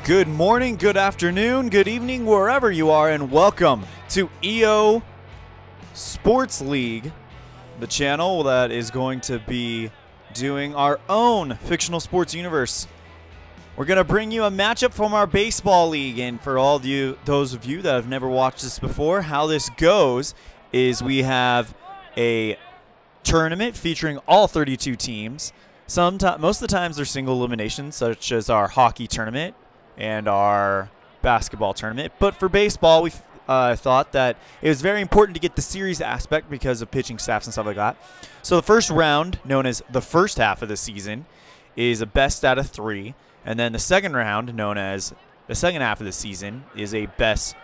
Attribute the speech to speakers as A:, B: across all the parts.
A: Good morning, good afternoon, good evening, wherever you are, and welcome to EO Sports League, the channel that is going to be doing our own fictional sports universe. We're going to bring you a matchup from our baseball league, and for all of you, those of you that have never watched this before, how this goes is we have a tournament featuring all 32 teams. Most of the times they're single eliminations, such as our hockey tournament and our basketball tournament. But for baseball, we thought that it was very important to get the series aspect because of pitching staffs and stuff like that. So the first round, known as the first half of the season, is a best out of 3. And then the second round, known as the second half of the season, is a best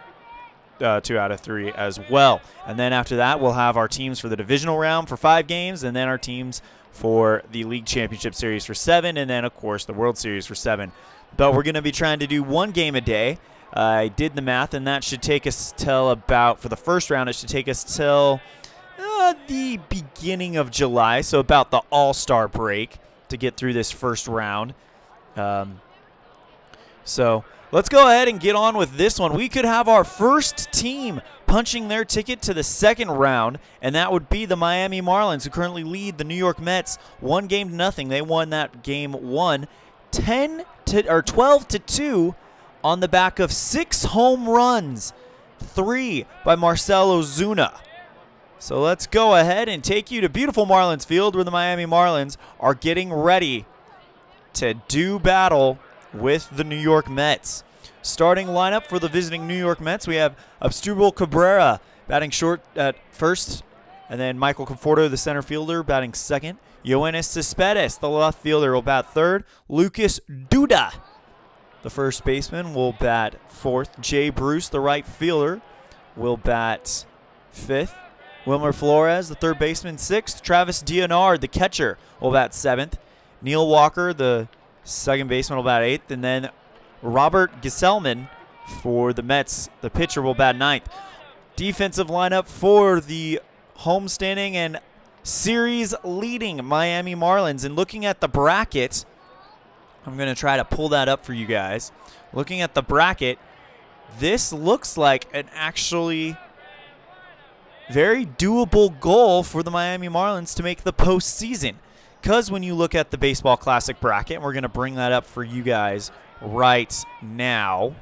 A: 2 out of 3 as well. And then after that, we'll have our teams for the divisional round for 5 games, and then our teams for the League Championship Series for 7, and then, of course, the World Series for 7. But we're going to be trying to do 1 game a day. I did the math, and that should take us till about, for the first round, it should take us till the beginning of July, so about the All-Star break to get through this first round. So let's go ahead and get on with this one. We could have our first team punching their ticket to the second round, and that would be the Miami Marlins, who currently lead the New York Mets 1-0. They won that game 12-2 on the back of 6 home runs, 3 by Marcell Ozuna. So let's go ahead and take you to beautiful Marlins Field, where the Miami Marlins are getting ready to do battle with the New York Mets. Starting lineup for the visiting New York Mets, we have Asdrubal Cabrera batting short at first, and then Michael Conforto, the center fielder, batting second. Yoenis Cespedes, the left fielder, will bat third. Lucas Duda, the first baseman, will bat fourth. Jay Bruce, the right fielder, will bat fifth. Wilmer Flores, the third baseman, sixth. Travis Dionard, the catcher, will bat seventh. Neil Walker, the second baseman, will bat eighth. And then Robert Gsellman for the Mets, the pitcher, will bat ninth. Defensive lineup for the homestanding and series leading Miami Marlins. And looking at the bracket, I'm going to try to pull that up for you guys. Looking at the bracket, this looks like an actually very doable goal for the Miami Marlins to make the postseason. Because when you look at the Baseball Classic bracket, and we're going to bring that up for you guys right now,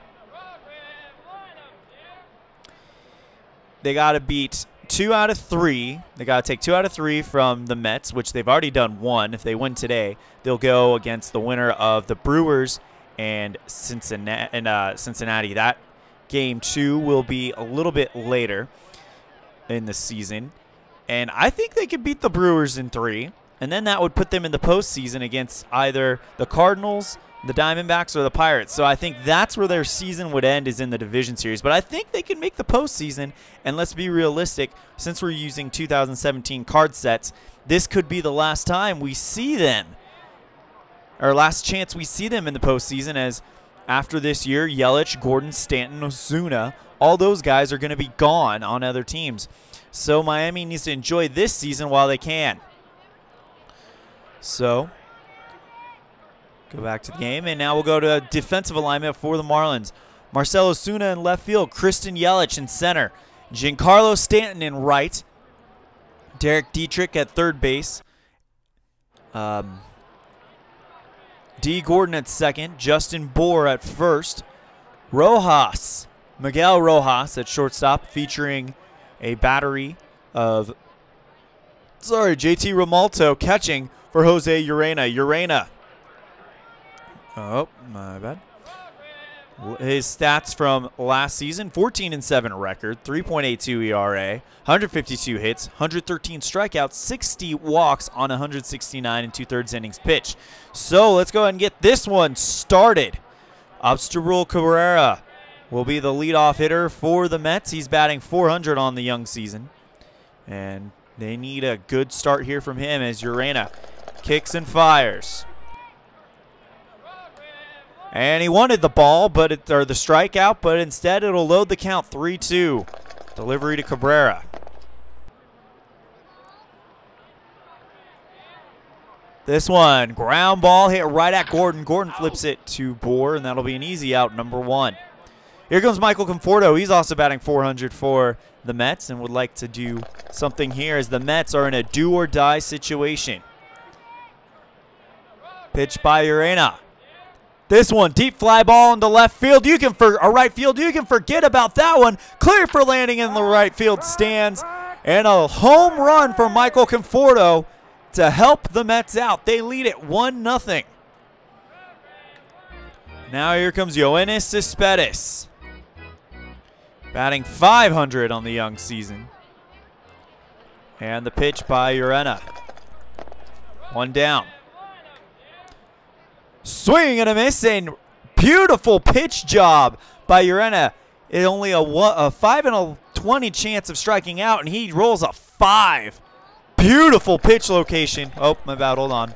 A: they got to beat 2 out of 3. They got to take 2 out of 3 from the Mets, which they've already done 1. If they win today, they'll go against the winner of the Brewers and Cincinnati. That game 2 will be a little bit later in the season. And I think they could beat the Brewers in 3. And then that would put them in the postseason against either the Cardinals, the Diamondbacks, or the Pirates. So I think that's where their season would end, is in the division series. But I think they can make the postseason. And let's be realistic, since we're using 2017 card sets, this could be the last time we see them, or last chance we see them in the postseason, as after this year, Yelich, Gordon, Stanton, Ozuna, all those guys are going to be gone on other teams. So Miami needs to enjoy this season while they can. So, go back to the game, and now we'll go to defensive alignment for the Marlins. Marcell Ozuna in left field, Christian Yelich in center, Giancarlo Stanton in right, Derek Dietrich at third base, D. Gordon at second, Justin Bour at first, Miguel Rojas at shortstop, featuring a battery of, JT Realmuto catching for Jose Urena. Oh, my bad. His stats from last season: 14-7 record, 3.82 ERA, 152 hits, 113 strikeouts, 60 walks on 169 2/3 innings pitched. So let's go ahead and get this one started. Asdrubal Cabrera will be the leadoff hitter for the Mets. He's batting .400 on the young season, and they need a good start here from him as Urena kicks and fires. And he wanted the ball, or the strikeout, but instead it'll load the count. 3-2. Delivery to Cabrera. This one, ground ball hit right at Gordon. Gordon flips it to Bohr, and that'll be an easy out, number 1. Here comes Michael Conforto. He's also batting .400 for the Mets and would like to do something here as the Mets are in a do-or-die situation. Pitch by Urena. This one, deep fly ball into left field. Right field. You can forget about that one. Clear for landing in the right field stands. And a home run for Michael Conforto to help the Mets out. They lead it 1-0. Now here comes Yoenis Cespedes, batting .500 on the young season. And the pitch by Urena. 1 down. Swing and a miss, and beautiful pitch job by Urena. It's only a 5 in a 20 chance of striking out, and he rolls a 5. Beautiful pitch location. Oh, my bad. Hold on.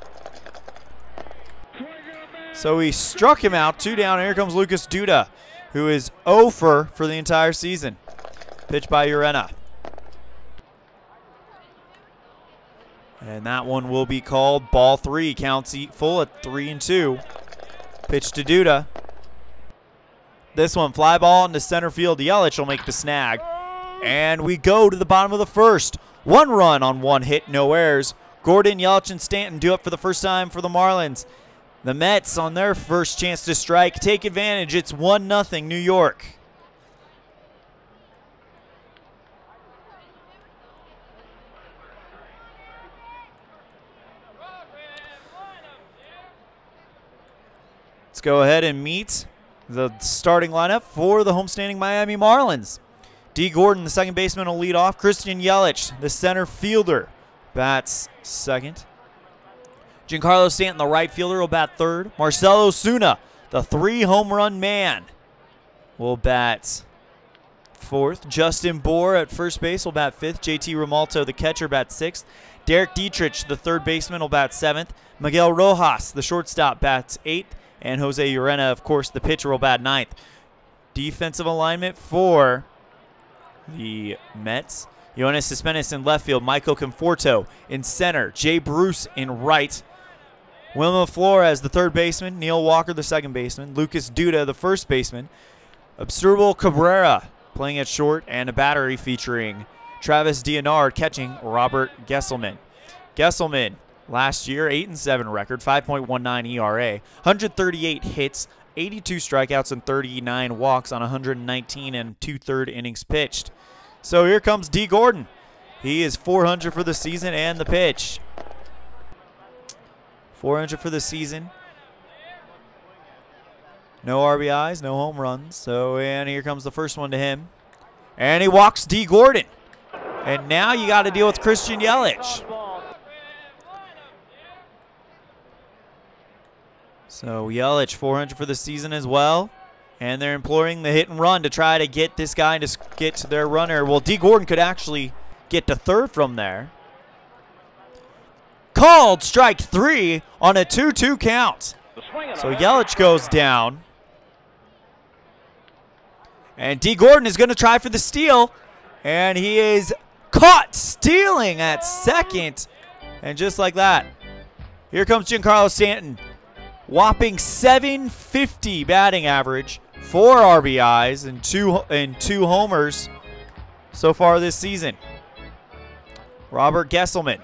A: So he struck him out. 2 down. Here comes Lucas Duda, who is 0 for the entire season. Pitch by Urena. And that one will be called ball 3. Counts full at 3-2. Pitch to Duda. This one, fly ball into center field. Yelich will make the snag. And we go to the bottom of the first. 1 run on 1 hit, no errors. Gordon, Yelich, and Stanton do it for the first time for the Marlins. The Mets, on their first chance to strike, take advantage. It's 1-0 New York. Let's go ahead and meet the starting lineup for the homestanding Miami Marlins. D. Gordon, the second baseman, will lead off. Christian Yelich, the center fielder, bats second. Giancarlo Stanton, the right fielder, will bat third. Marcell Ozuna, the 3 home run man, will bat fourth. Justin Bohr at first base will bat fifth. JT Romalto, the catcher, bats sixth. Derek Dietrich, the third baseman, will bat seventh. Miguel Rojas, the shortstop, bats eighth. And Jose Urena, of course, the pitcher, will bat ninth. Defensive alignment for the Mets. Yoenis Cespedes in left field. Michael Conforto in center. Jay Bruce in right. Wilmer Flores, the third baseman. Neil Walker, the second baseman. Lucas Duda, the first baseman. Absurbo Cabrera playing at short. And a battery featuring Travis Dionard catching Robert Gsellman. Gsellman, last year, 8-7 record, 5.19 ERA, 138 hits, 82 strikeouts, and 39 walks on 119 and 2/3 innings pitched. So here comes D. Gordon. He is .400 for the season and the pitch. .400 for the season. No RBIs, no home runs. So, and here comes the first one to him. And he walks D. Gordon. And now you got to deal with Christian Yelich. So Yelich, .400 for the season as well. And they're imploring the hit and run to try to get this guy to get to their runner. Well, D. Gordon could actually get to third from there. Called strike 3 on a 2-2 count. So Yelich goes down. And D. Gordon is going to try for the steal. And he is caught stealing at second. And just like that, here comes Giancarlo Stanton. Whopping .750 batting average, 4 RBIs, and two homers so far this season. Robert Gsellman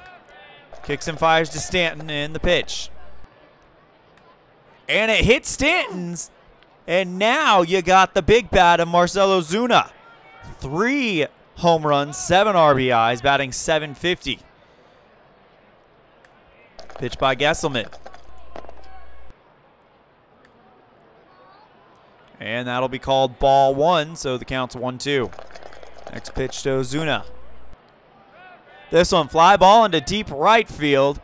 A: kicks and fires to Stanton in the pitch. And it hits Stanton's. And now you got the big bat of Marcell Ozuna. 3 home runs, 7 RBIs, batting .750. Pitch by Gsellman. And that'll be called ball 1, so the count's 1-2. Next pitch to Ozuna. This one, fly ball into deep right field.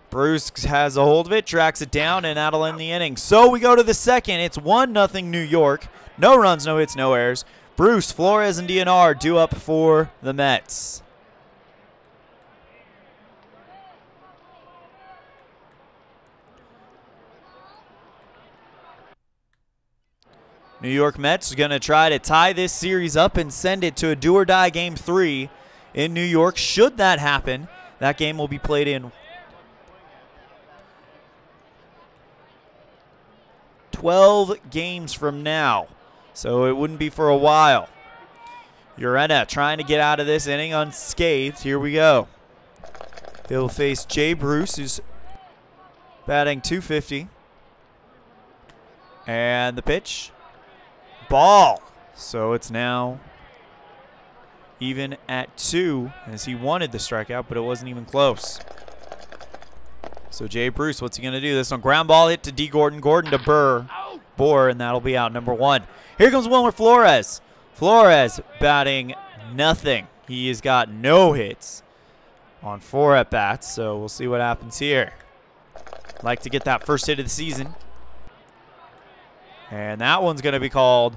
A: Bruce has a hold of it, tracks it down, and that'll end the inning. So we go to the second. It's 1-0 New York. No runs, no hits, no errors. Bruce, Flores, and Dionard due up for the Mets. New York Mets are going to try to tie this series up and send it to a do-or-die Game 3 in New York. Should that happen, that game will be played in 12 games from now, so it wouldn't be for a while. Urena trying to get out of this inning unscathed. Here we go. He'll face Jay Bruce, who's batting .250. And the pitch. Ball. So it's now even at 2, as he wanted the strikeout, but it wasn't even close. So Jay Bruce, what's he going to do? This one, ground ball hit to D. Gordon. Gordon to Bohr, and that'll be out, number 1. Here comes Wilmer Flores. Flores batting nothing. He has got no hits on 4 at-bats, so we'll see what happens here. Like to get that first hit of the season. And that one's going to be called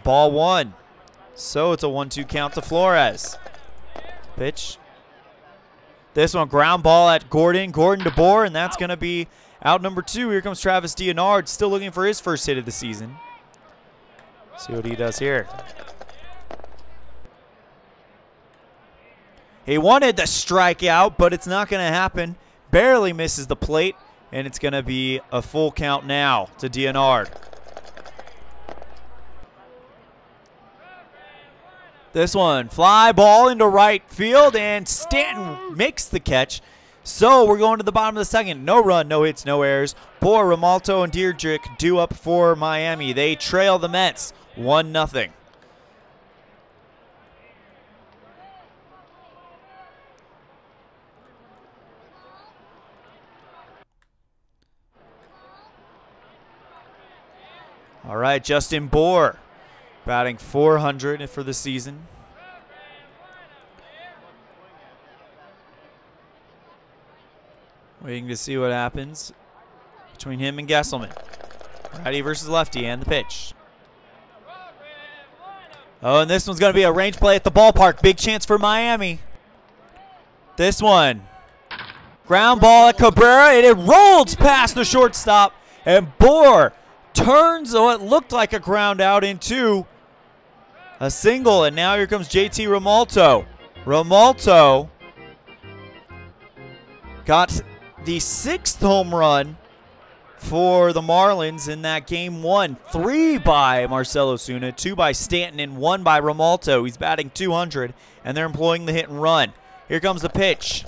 A: ball 1. So it's a 1-2 count to Flores. Pitch. This one, ground ball at Gordon. Gordon to Bohr, and that's going to be out, number 2. Here comes Travis Deonard, still looking for his first hit of the season. See what he does here. He wanted the strikeout, but it's not going to happen. Barely misses the plate, and it's going to be a full count now to Deonard. This one, fly ball into right field, and Stanton makes the catch. So we're going to the bottom of the second. No run, no hits, no errors. Bohr, Romalto, and Deirdrick due up for Miami. They trail the Mets 1-0. All right, Justin Bohr batting .400 for the season. Waiting to see what happens between him and Gsellman. Righty versus lefty, and the pitch. Oh, and this one's going to be a range play at the ballpark. Big chance for Miami. This one. Ground ball at Cabrera, and it rolls past the shortstop. And Bohr turns what looked like a ground out into a single. And now here comes JT Romalto. Romalto got the 6th home run for the Marlins in that game 1. 3 by Marcell Ozuna, 2 by Stanton, and 1 by Romalto. He's batting .200, and they're employing the hit and run. Here comes the pitch.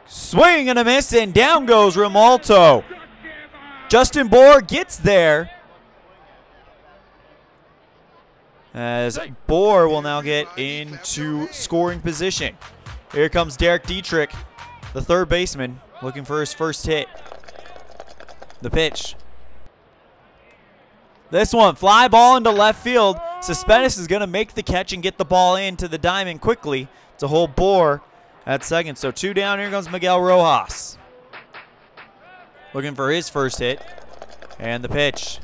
A: Swing and a miss, and down goes Romalto. Justin Bohr gets there, as Bohr will now get into scoring position. Here comes Derek Dietrich, the third baseman, looking for his first hit. The pitch. This one, fly ball into left field. Cespedes is going to make the catch and get the ball into the diamond quickly to hold Bohr at second. So 2 down. Here comes Miguel Rojas, looking for his first hit. And the pitch.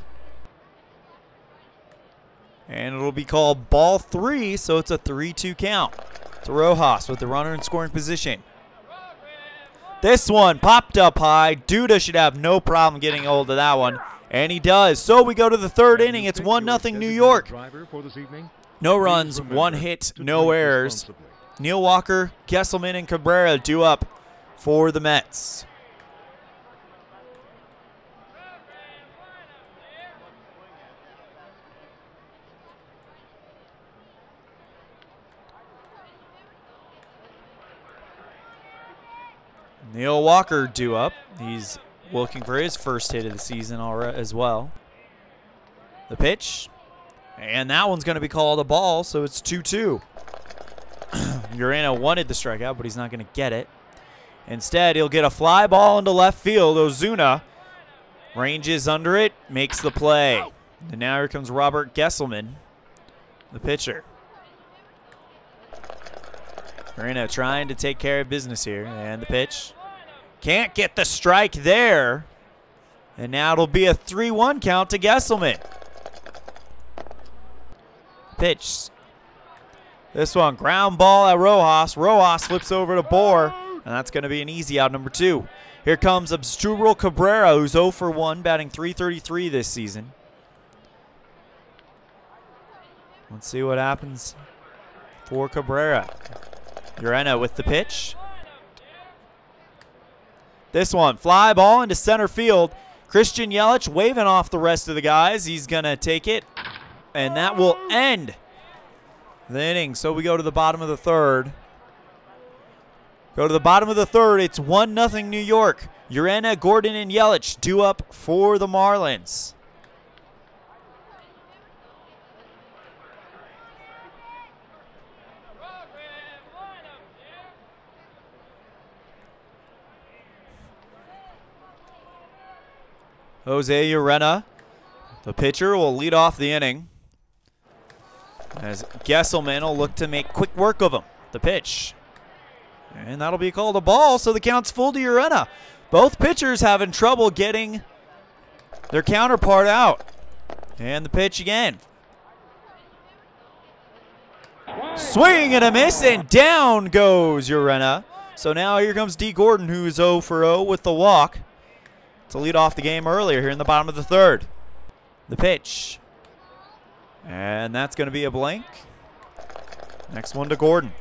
A: And it'll be called ball 3, so it's a 3-2 count to Rojas with the runner in scoring position. This one popped up high. Duda should have no problem getting hold of that one, and he does. So we go to the 3rd inning. It's 1-0 New York. No runs, 1 hit, no errors. Neil Walker, Gsellman, and Cabrera due up for the Mets. Neil Walker due up. He's looking for his first hit of the season as well. The pitch. And that one's going to be called a ball, so it's 2-2. Urena wanted the strikeout, but he's not going to get it. Instead, he'll get a fly ball into left field. Ozuna ranges under it, makes the play. And now here comes Robert Gsellman, the pitcher. Urena trying to take care of business here. And the pitch. Can't get the strike there. And now it'll be a 3-1 count to Gsellman. Pitch. This one, ground ball at Rojas. Rojas flips over to Bohr, and that's going to be an easy out, number 2. Here comes Abstrubal Cabrera, who's 0 for 1, batting .333 this season. Let's see what happens for Cabrera. Urena with the pitch. This one, fly ball into center field. Christian Yelich waving off the rest of the guys. He's going to take it, and that will end the inning. So we go to the bottom of the third. Go to the bottom of the third. It's 1-0 New York. Urena, Gordon, and Yelich due up for the Marlins. Jose Urena, the pitcher, will lead off the inning as Gsellman will look to make quick work of him. The pitch. And that'll be called a ball, so the count's full to Urena. Both pitchers having trouble getting their counterpart out. And the pitch again. Swing and a miss, and down goes Urena. So now here comes D. Gordon, who's 0 for 0 with the walk to lead off the game earlier here in the bottom of the third. The pitch. And that's going to be a blank. Next one to Gordon.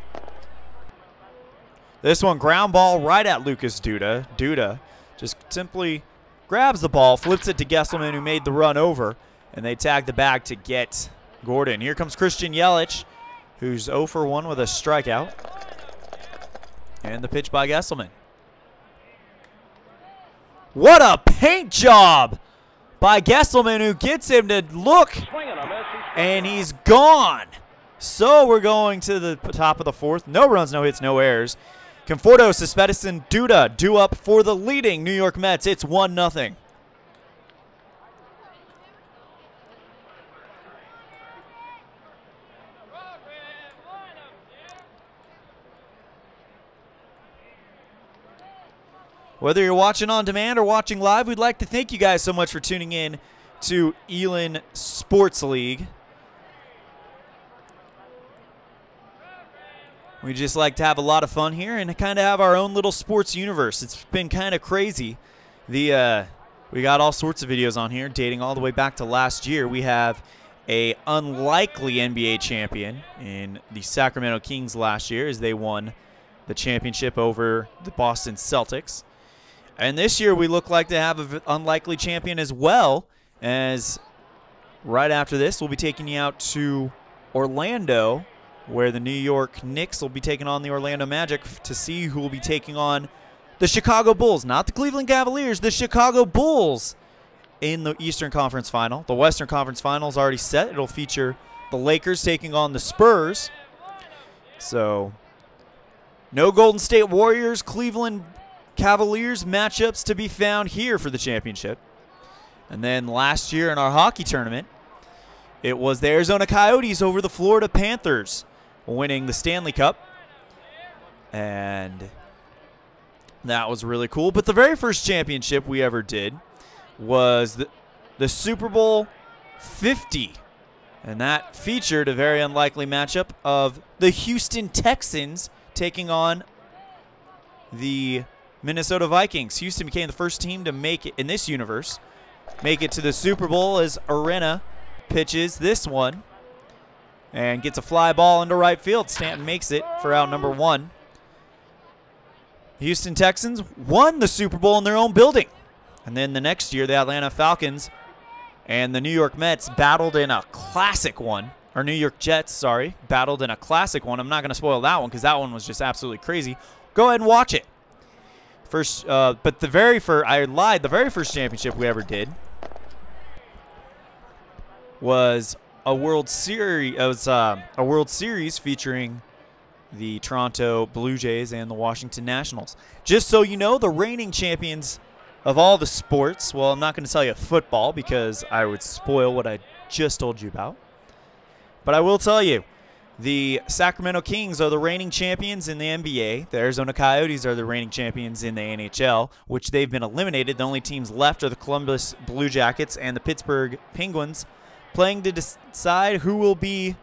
A: This one, ground ball right at Lucas Duda. Duda just simply grabs the ball, flips it to Gsellman, who made the run over, and they tag the bag to get Gordon. Here comes Christian Yelich, who's 0 for 1 with a strikeout. And the pitch by Gsellman. What a paint job by Gsellman, who gets him to look, and he's gone. So we're going to the top of the fourth. No runs, no hits, no errors. Conforto, Cespedes, and Duda due up for the leading New York Mets. It's 1-0. Whether you're watching on demand or watching live, we'd like to thank you guys so much for tuning in to Elin Sports League. We just like to have a lot of fun here and kind of have our own little sports universe. It's been kind of crazy. We got all sorts of videos on here dating all the way back to last year. We have a unlikely NBA champion in the Sacramento Kings last year as they won the championship over the Boston Celtics. And this year we look like to have an unlikely champion as well, as right after this we'll be taking you out to Orlando, where the New York Knicks will be taking on the Orlando Magic to see who will be taking on the Chicago Bulls. Not the Cleveland Cavaliers, the Chicago Bulls in the Eastern Conference Final. The Western Conference Final is already set. It'll feature the Lakers taking on the Spurs. So no Golden State Warriors, Cleveland Cavaliers matchups to be found here for the championship. And then last year in our hockey tournament, it was the Arizona Coyotes over the Florida Panthers, winning the Stanley Cup. And that was really cool. But the very first championship we ever did was the Super Bowl 50. And that featured a very unlikely matchup of the Houston Texans taking on the Minnesota Vikings. Houston became the first team to make it in this universe, make it to the Super Bowl, as Urena pitches this one and gets a fly ball into right field. Stanton makes it for out number 1. The Houston Texans won the Super Bowl in their own building. And then the next year, the Atlanta Falcons and the New York Mets battled in a classic one. Or New York Jets, sorry, battled in a classic one. I'm not going to spoil that one because that one was just absolutely crazy. Go ahead and watch it. But the very first championship we ever did was a World Series. It was a World Series featuring the Toronto Blue Jays and the Washington Nationals. Just so you know, the reigning champions of all the sports. Well, I'm not going to tell you football because I would spoil what I just told you about. But I will tell you, the Sacramento Kings are the reigning champions in the NBA. The Arizona Coyotes are the reigning champions in the NHL, which they've been eliminated. The only teams left are the Columbus Blue Jackets and the Pittsburgh Penguins, playing to decide who will be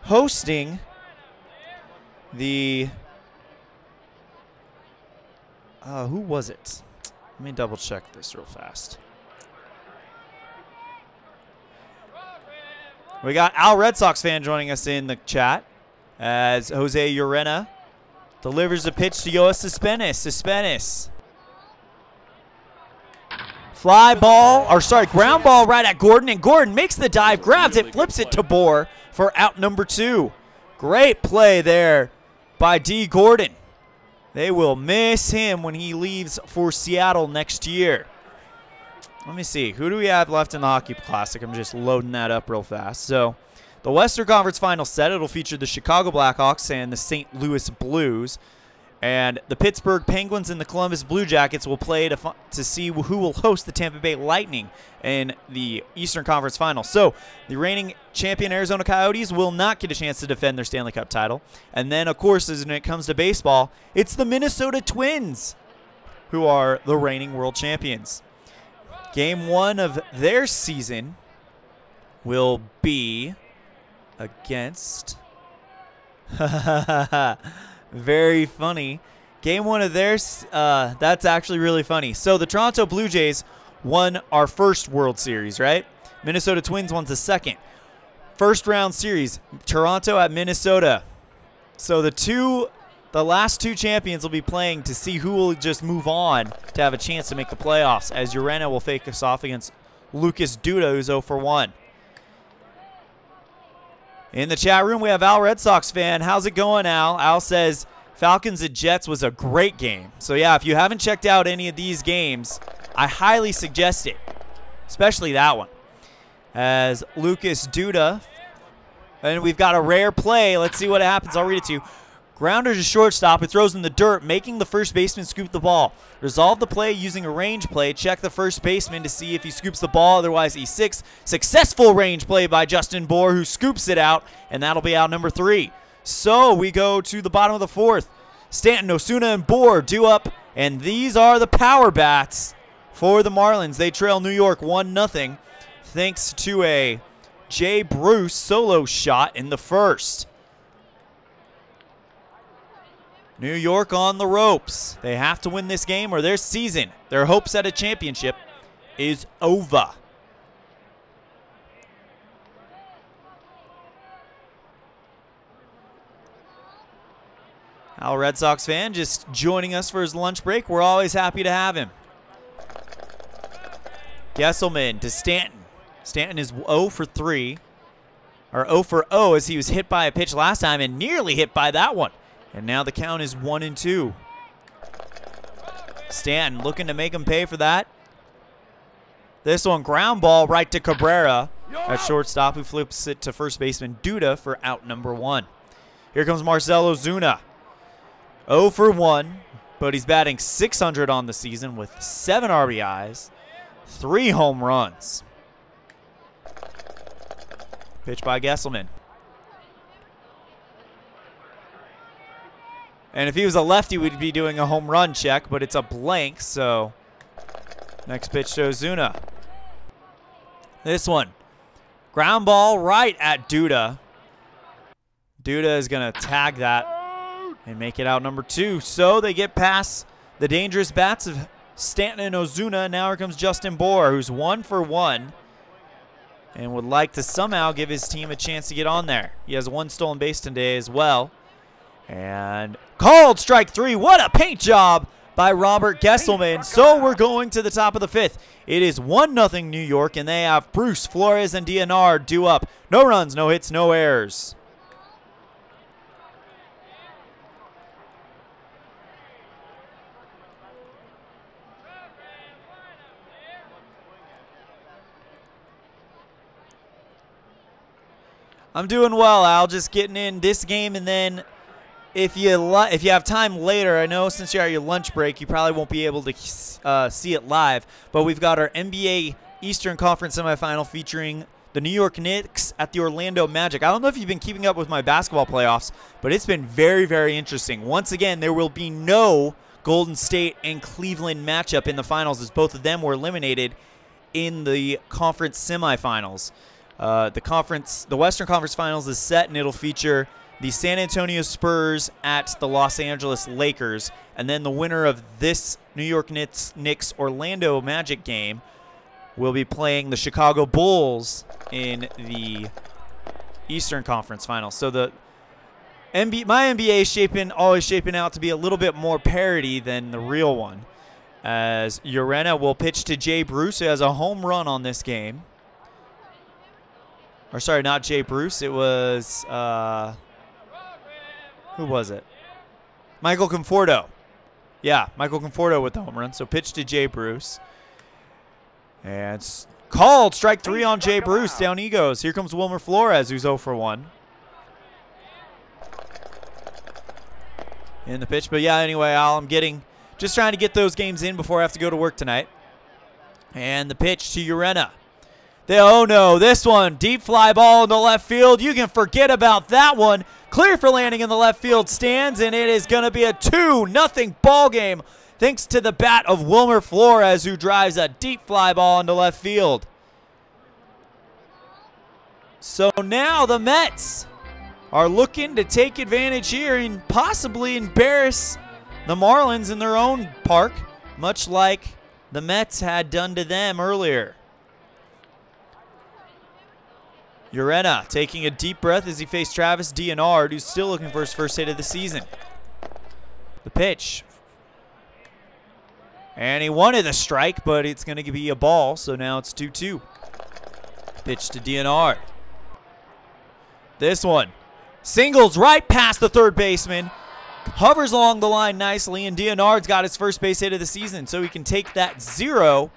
A: hosting the who was it? Let me double check this real fast. We got Al Red Sox fan joining us in the chat as Jose Urena delivers a pitch to Yoas Cespedes. Cespedes Ground ball right at Gordon, and Gordon makes the dive, grabs it, flips it to Bohr for out number 2. Great play there by D. Gordon. They will miss him when he leaves for Seattle next year. Let me see. Who do we have left in the Hockey Classic? I'm just loading that up real fast. So the Western Conference Final set, it'll feature the Chicago Blackhawks and the St. Louis Blues. And the Pittsburgh Penguins and the Columbus Blue Jackets will play to see who will host the Tampa Bay Lightning in the Eastern Conference Final. So the reigning champion Arizona Coyotes will not get a chance to defend their Stanley Cup title. And then, of course, when it comes to baseball, it's the Minnesota Twins who are the reigning world champions. Game 1 of their season will be against... Very funny. Game 1 of theirs, that's actually really funny. So the Toronto Blue Jays won our first World Series, right? Minnesota Twins won the second. First round series, Toronto at Minnesota. So the last 2 champions will be playing to see who will just move on to have a chance to make the playoffs, as Urena will face us off against Lucas Duda, who's 0 for 1. In the chat room, we have Al, Red Sox fan. How's it going, Al? Al says Falcons at Jets was a great game. So, yeah, if you haven't checked out any of these games, I highly suggest it, especially that one. As Lucas Duda, and we've got a rare play. Let's see what happens. I'll read it to you. Grounder to shortstop, who throws in the dirt, making the first baseman scoop the ball. Resolve the play using a range play. Check the first baseman to see if he scoops the ball. Otherwise, E6. Successful range play by Justin Bohr, who scoops it out, and that'll be out number 3. So we go to the bottom of the 4th. Stanton, Osuna, and Bohr due up, and these are the power bats for the Marlins. They trail New York 1-0 thanks to a Jay Bruce solo shot in the first. New York on the ropes. They have to win this game or their season, their hopes at a championship, is over. Al, Red Sox fan, just joining us for his lunch break. We're always happy to have him. Gsellman to Stanton. Stanton is 0 for 3. Or 0 for 0 as he was hit by a pitch last time and nearly hit by that one. And now the count is 1-2. Stanton looking to make him pay for that. This one, ground ball right to Cabrera at shortstop, who flips it to first baseman Duda for out number 1. Here comes Marcell Ozuna. 0 for 1, but he's batting .600 on the season with 7 RBIs, 3 home runs. Pitch by Gsellman. And if he was a lefty, we'd be doing a home run check, but it's a blank, so next pitch to Ozuna. This one, ground ball right at Duda. Duda is going to tag that and make it out number 2. So they get past the dangerous bats of Stanton and Ozuna. Now here comes Justin Bohr, who's 1 for 1 and would like to somehow give his team a chance to get on there. He has 1 stolen base today as well. And called strike 3. What a paint job by Robert Gsellman. So we're going to the top of the 5th. It is 1-0 New York, and they have Bruce, Flores, and DNR due up. No runs, no hits, no errors. I'm doing well, Al. Just getting in this game, and then if you have time later, I know since you're at your lunch break, you probably won't be able to see it live, but we've got our NBA Eastern Conference semifinal featuring the New York Knicks at the Orlando Magic. I don't know if you've been keeping up with my basketball playoffs, but it's been very, very interesting. Once again, there will be no Golden State and Cleveland matchup in the finals, as both of them were eliminated in the conference semifinals. The Western Conference Finals is set, and it'll feature the San Antonio Spurs at the Los Angeles Lakers, and then the winner of this New York Knicks Orlando Magic game will be playing the Chicago Bulls in the Eastern Conference Finals. So my NBA is always shaping out to be a little bit more parity than the real one. as Urena will pitch to Jay Bruce, who has a home run on this game. Or sorry, not Jay Bruce. It was, who was it? Michael Conforto. Yeah, Michael Conforto with the home run. So pitch to Jay Bruce. And it's called strike 3 on Jay Bruce. Down he goes. Here comes Wilmer Flores, who's 0 for 1. In the pitch. But yeah, anyway, Al, I'm just trying to get those games in before I have to go to work tonight. And the pitch to Urena. Oh no, this one, deep fly ball in the left field. You can forget about that one. Clear for landing in the left field stands, and it is going to be a 2-0 ball game thanks to the bat of Wilmer Flores, who drives a deep fly ball into left field. So now the Mets are looking to take advantage here and possibly embarrass the Marlins in their own park, much like the Mets had done to them earlier. Urena taking a deep breath as he faced Travis D'Anard, who's still looking for his first hit of the season. The pitch. And he wanted a strike, but it's going to be a ball, so now it's 2-2. Pitch to D'Anard. This one. Singles right past the third baseman. Hovers along the line nicely, and D'Anard's got his first base hit of the season, so he can take that 0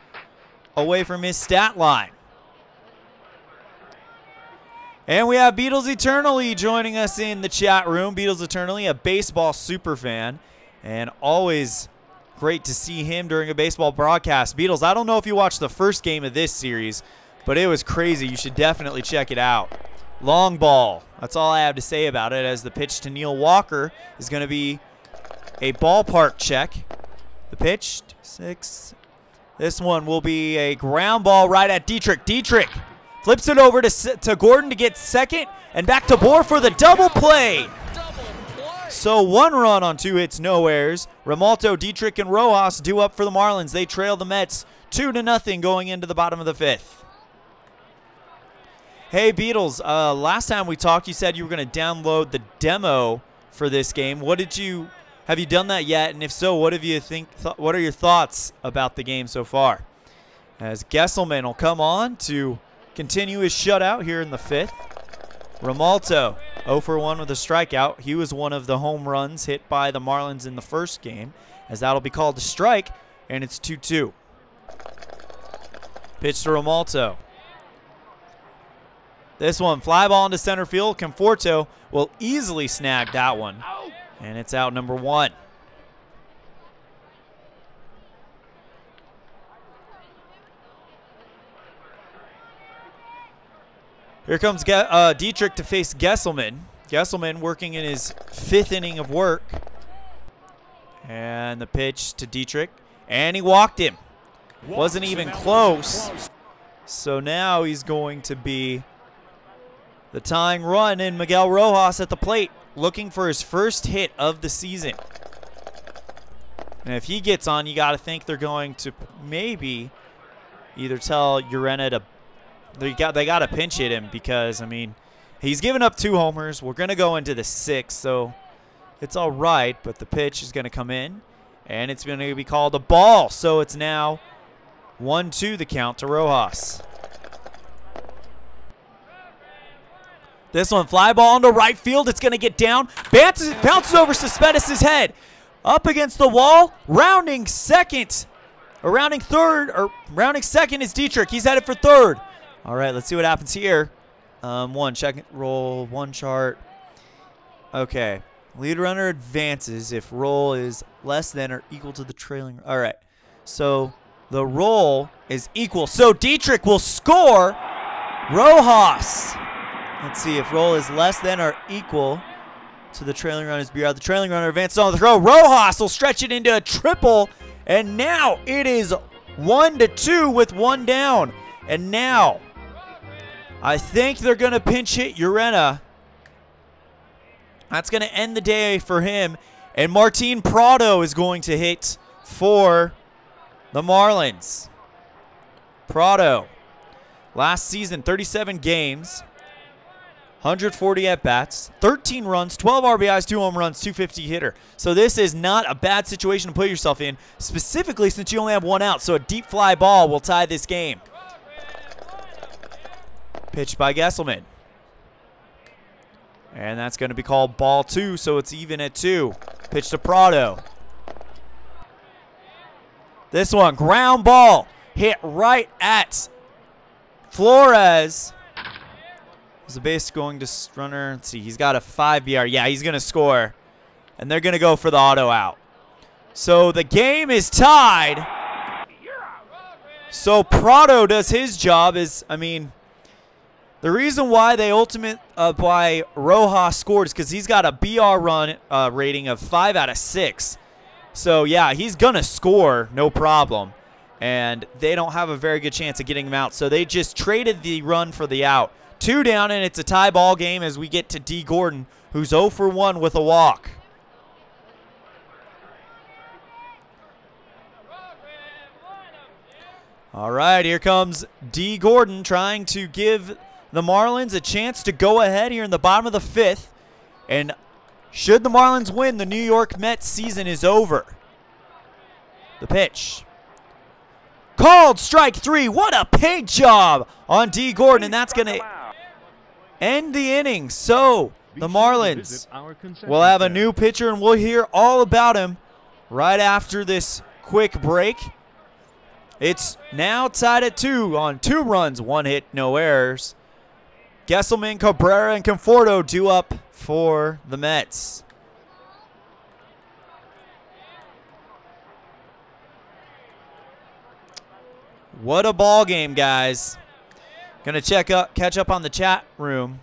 A: away from his stat line. And we have Beatles Eternally joining us in the chat room. Beatles Eternally, a baseball super fan, and always great to see him during a baseball broadcast. Beatles, I don't know if you watched the first game of this series, but it was crazy. You should definitely check it out. Long ball. That's all I have to say about it, as the pitch to Neil Walker is going to be a ballpark check. The pitch, 6. This one will be a ground ball right at Dietrich. Dietrich flips it over to Gordon to get second, and back to Bohr for the double play. So 1 run on 2 hits, no errors. Romalto, Dietrich, and Rojas due up for the Marlins. They trail the Mets 2-0 going into the bottom of the 5th. Hey, Beatles, last time we talked, you said you were going to download the demo for this game. Have you done that yet? And if so, what are your thoughts about the game so far? As Gsellman will come on to continue his shutout here in the 5th. Romalto, 0 for 1 with a strikeout. He was one of the home runs hit by the Marlins in the first game, as that'll be called a strike, and it's 2-2. Pitch to Romalto. This one, fly ball into center field. Conforto will easily snag that one, and it's out number 1. Here comes Dietrich to face Gsellman. Gsellman working in his 5th inning of work. And the pitch to Dietrich. And he walked him. Wasn't even close. So now he's going to be the tying run, and Miguel Rojas at the plate looking for his first hit of the season. And if he gets on, you got to think they're going to maybe either tell Urena to they got to pinch hit him, because I mean, he's given up 2 homers. We're going to go into the 6th, so it's all right, but the pitch is going to come in, and it's going to be called a ball. So it's now 1-2 the count to Rojas. This one, fly ball into right field. It's going to get down. Bounces over Cespedes' head. Up against the wall. Rounding second. Or rounding third. Or rounding second is Dietrich. He's headed for third. All right, let's see what happens here. Check roll, 1 chart. Okay. Lead runner advances if roll is less than or equal to the trailing. All right. So the roll is equal. So Dietrich will score. Rojas. Let's see if roll is less than or equal to the trailing runner's BR. The trailing runner advances on the throw. Rojas will stretch it into a triple. And now it is 1-2 with 1 down. And now I think they're going to pinch hit Urena. That's going to end the day for him. And Martin Prado is going to hit for the Marlins. Prado, last season, 37 games. 140 at-bats, 13 runs, 12 RBIs, 2 home runs, 250 hitter. So this is not a bad situation to put yourself in, specifically since you only have 1 out. So a deep fly ball will tie this game. Pitched by Gsellman. And that's going to be called ball 2, so it's even at 2. Pitch to Prado. This one, ground ball, hit right at Flores. Is the base going to runner? Let's see, he's got a 5 BR. Yeah, he's going to score. And they're going to go for the auto out. So the game is tied. So Prado does his job I mean, the reason why why Rojas scored is because he's got a BR run rating of 5 out of 6. So yeah, he's going to score, no problem. And they don't have a very good chance of getting him out. So they just traded the run for the out. 2 down, and it's a tie ball game as we get to D. Gordon, who's 0 for 1 with a walk. All right, here comes D. Gordon trying to give the Marlins a chance to go ahead here in the bottom of the 5th. And should the Marlins win, the New York Mets season is over. The pitch. Called strike 3. What a paint job on D. Gordon, and that's going to end the inning. So the Marlins will have a new pitcher, and we'll hear all about him right after this quick break. It's now tied at 2 on 2 runs, 1 hit, no errors. Gsellman, Cabrera, and Conforto due up for the Mets. What a ball game, guys. Gonna catch up on the chat room.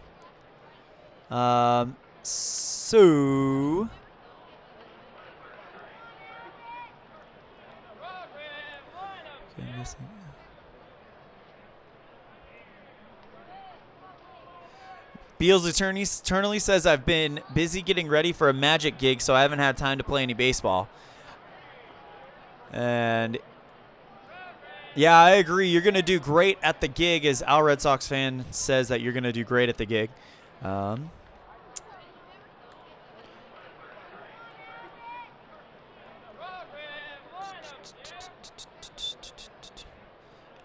A: Beals eternally says, I've been busy getting ready for a Magic gig, so I haven't had time to play any baseball. And yeah, I agree. You're going to do great at the gig, as Al Red Sox fan says that you're going to do great at the gig. And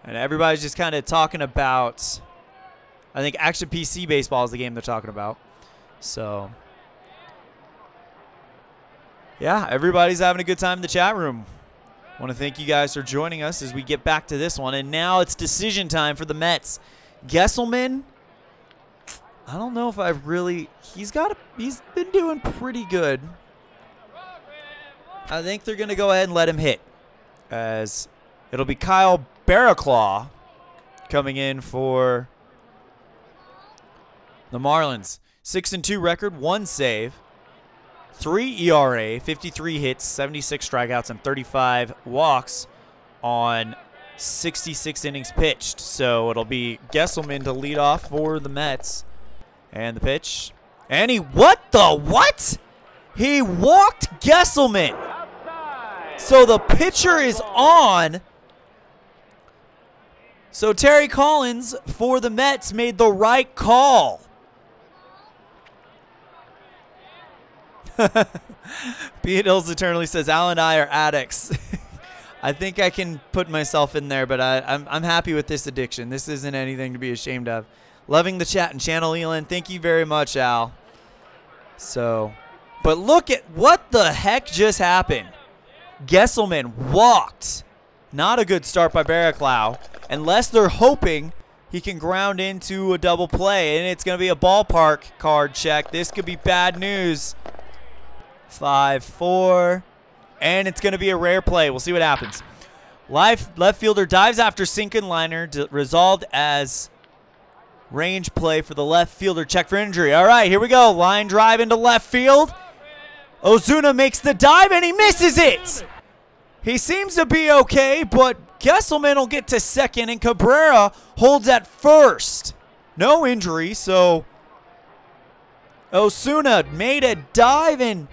A: everybody's just kind of talking about, I think Action PC Baseball is the game they're talking about. So, yeah, everybody's having a good time in the chat room. I want to thank you guys for joining us as we get back to this one. And now it's decision time for the Mets. Gsellman, I don't know if I've really, he's been doing pretty good. I think they're going to go ahead and let him hit, as it'll be Kyle Barraclaw coming in for the Marlins. 6-2 record, 1 save. 3 ERA, 53 hits, 76 strikeouts, and 35 walks on 66 innings pitched. So it'll be Gsellman to lead off for the Mets. And the pitch. And he, what? He walked Gsellman. So the pitcher is on. So Terry Collins for the Mets made the right call. Beat Hills Eternally says, Al and I are addicts. I think I can put myself in there, but I'm happy with this addiction. This isn't anything to be ashamed of. Loving the chat and channel, Elon. Thank you very much, Al. So, but look at what the heck just happened. Gsellman walked. Not a good start by Barraclaw. Unless they're hoping he can ground into a double play, and it's going to be a ballpark card check. This could be bad news. 5-4, and it's going to be a rare play. We'll see what happens. Left fielder dives after sinking liner, resolved as range play for the left fielder. Check for injury. All right, here we go. Line drive into left field. Ozuna makes the dive, and he misses it. He seems to be okay, but Gsellman will get to second, and Cabrera holds at first. No injury, so Ozuna made a dive, and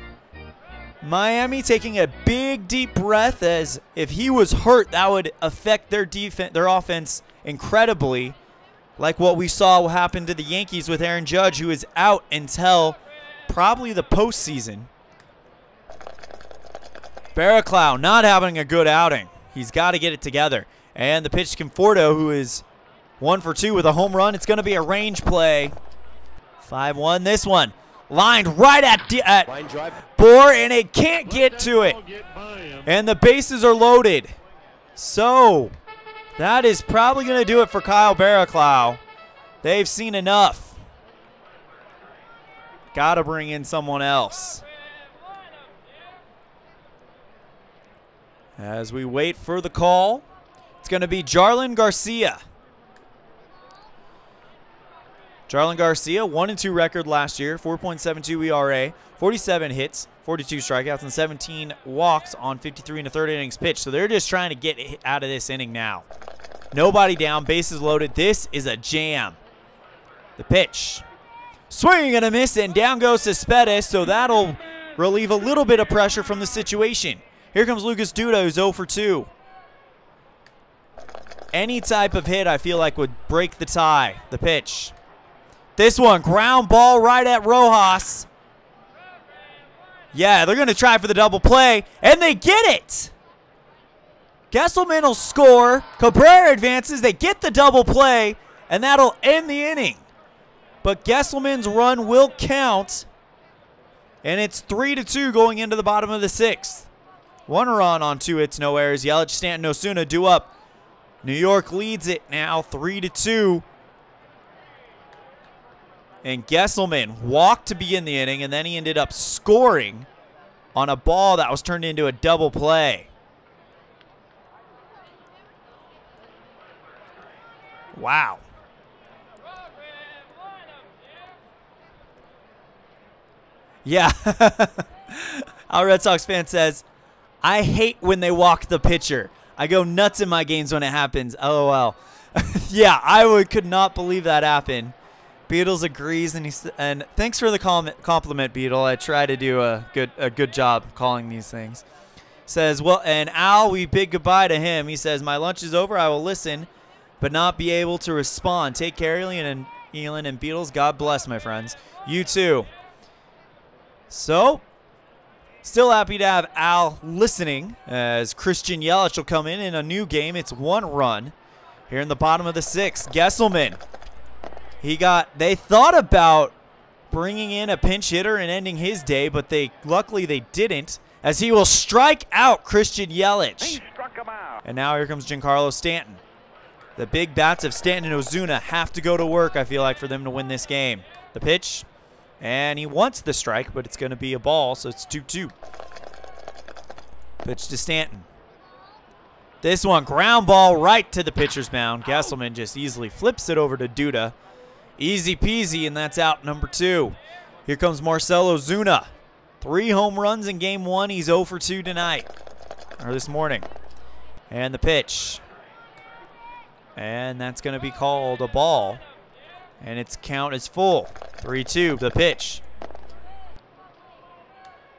A: Miami taking a big deep breath, as if he was hurt, that would affect their defense, their offense incredibly. like what we saw happen to the Yankees with Aaron Judge, who is out until probably the postseason. Barraclough not having a good outing. He's got to get it together. And the pitch to Conforto, who is 1 for 2 with a home run. It's going to be a range play. 5-1. This one lined right at Bohr, and it can't get to it. And the bases are loaded. So that is probably going to do it for Kyle Barraclough. They've seen enough. Got to bring in someone else. As we wait for the call, it's going to be Jarlin Garcia. Jarlin Garcia, 1-2 record last year, 4.72 ERA, 47 hits, 42 strikeouts, and 17 walks on 53 1/3 innings pitched. So they're just trying to get out of this inning now. Nobody down, bases loaded. This is a jam. The pitch. Swing and a miss, and down goes Cespedes, so that'll relieve a little bit of pressure from the situation. Here comes Lucas Duda, who's 0 for 2. Any type of hit, I feel like, would break the tie. The pitch. This one, ground ball right at Rojas. Yeah, they're going to try for the double play, and they get it. Gsellman will score. Cabrera advances. They get the double play, and that'll end the inning. But Gsellman's run will count, and it's 3-2 going into the bottom of the 6th. 1 run on 2 hits, no errors. Yelich, Stanton, Osuna due up. New York leads it now 3-2. And Gsellman walked to begin the inning, and then he ended up scoring on a ball that was turned into a double play. Wow. Yeah. Our Red Sox fan says, I hate when they walk the pitcher. I go nuts in my games when it happens. LOL. Yeah, I could not believe that happened. Beatles agrees, and thanks for the compliment, Beetle. I try to do a good job calling these things. Says, well, and Al, we bid goodbye to him. He says, my lunch is over. I will listen, but not be able to respond. Take care, Elon and Beatles. God bless, my friends. You too. So, still happy to have Al listening as Christian Yelich will come in a new game. It's 1 run here in the bottom of the 6th. Gsellman. They thought about bringing in a pinch hitter and ending his day, but luckily they didn't, as he will strike out Christian Yelich.
B: He struck him out.
A: And now here comes Giancarlo Stanton. The big bats of Stanton and Osuna have to go to work, I feel like, for them to win this game. The pitch, and he wants the strike, but it's going to be a ball, so it's 2-2. Pitch to Stanton. This one, ground ball right to the pitcher's mound. Gsellman just easily flips it over to Duda. Easy peasy, and that's out number 2. Here comes Marcell Ozuna. 3 home runs in game 1. He's 0 for 2 tonight, or this morning. And the pitch. And that's going to be called a ball. And its count is full. 3-2, the pitch.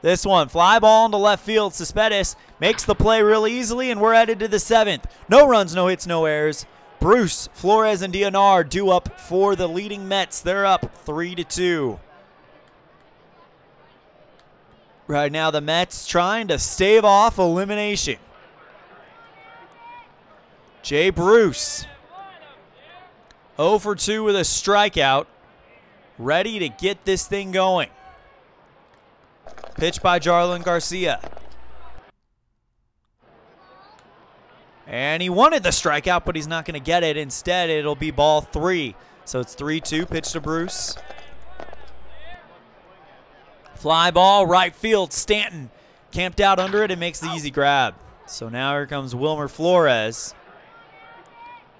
A: This one, fly ball into left field. Cespedes makes the play really easily, and we're headed to the 7th. No runs, no hits, no errors. Bruce, Flores, and DNR due up for the leading Mets. They're up 3-2. Right now, the Mets trying to stave off elimination. Jay Bruce, 0 for 2 with a strikeout. Ready to get this thing going. Pitch by Jarlin Garcia. And he wanted the strikeout, but he's not going to get it. Instead, it'll be ball 3. So it's 3-2, pitch to Bruce. Fly ball, right field. Stanton camped out under it and makes the easy grab. So now here comes Wilmer Flores,